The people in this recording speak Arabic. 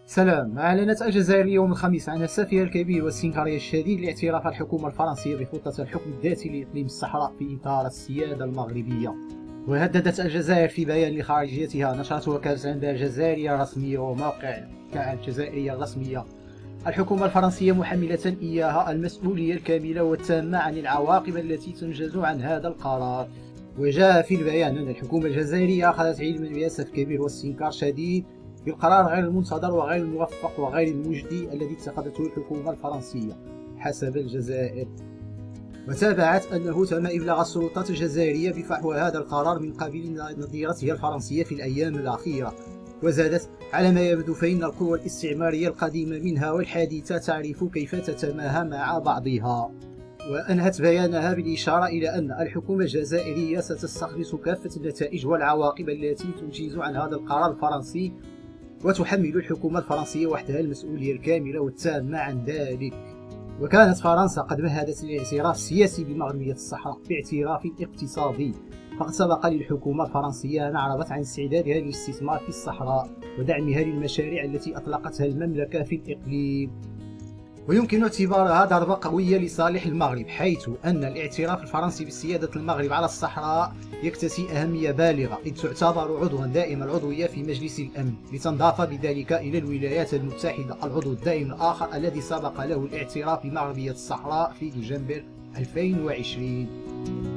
سلام. أعلنت الجزائر اليوم الخميس عن هدفها الكبير والاستنكارية الشديد لاعتراف الحكومة الفرنسية بخطة الحكم الذاتي لإقليم الصحراء في إطار السيادة المغربية. وهددت الجزائر في بيان لخارجيتها نشرته وكالة الأنباء الجزائرية الرسمية وموقع الجزائرية الرسمية الحكومة الفرنسية محملة إياها المسؤولية الكاملة والتامة عن العواقب التي تنجز عن هذا القرار. وجاء في البيان أن الحكومة الجزائرية أخذت علما بأسف كبير واستنكار شديد بالقرار غير المنتظر وغير الموفق وغير المجدي الذي اتخذته الحكومة الفرنسية حسب الجزائر. وتابعت أنه تم إبلاغ السلطات الجزائرية بفحوى هذا القرار من قبل نظيرتها الفرنسية في الأيام الأخيرة. وزادت: على ما يبدو فإن القوى الاستعمارية القديمة منها والحديثة تعرف كيف تتماهى مع بعضها. وأنهت بيانها بالإشارة إلى أن الحكومة الجزائرية ستستخلص كافة النتائج والعواقب التي تنتج عن هذا القرار الفرنسي، وتحمل الحكومة الفرنسية وحدها المسؤولية الكاملة والتامة عن ذلك. وكانت فرنسا قد مهدت الاعتراف السياسي بمغربية الصحراء باعتراف اقتصادي، فقد سبق للحكومة الفرنسية أن أعربت عن استعدادها للاستثمار في الصحراء ودعمها للمشاريع التي أطلقتها المملكة في الإقليم. ويمكن اعتبارها ضربة قوية لصالح المغرب، حيث أن الاعتراف الفرنسي بسيادة المغرب على الصحراء يكتسي أهمية بالغة، إذ تعتبر عضوا دائم العضوية في مجلس الأمن، لتنضاف بذلك إلى الولايات المتحدة العضو الدائم الآخر الذي سبق له الاعتراف بمغربية الصحراء في ديسمبر 2020.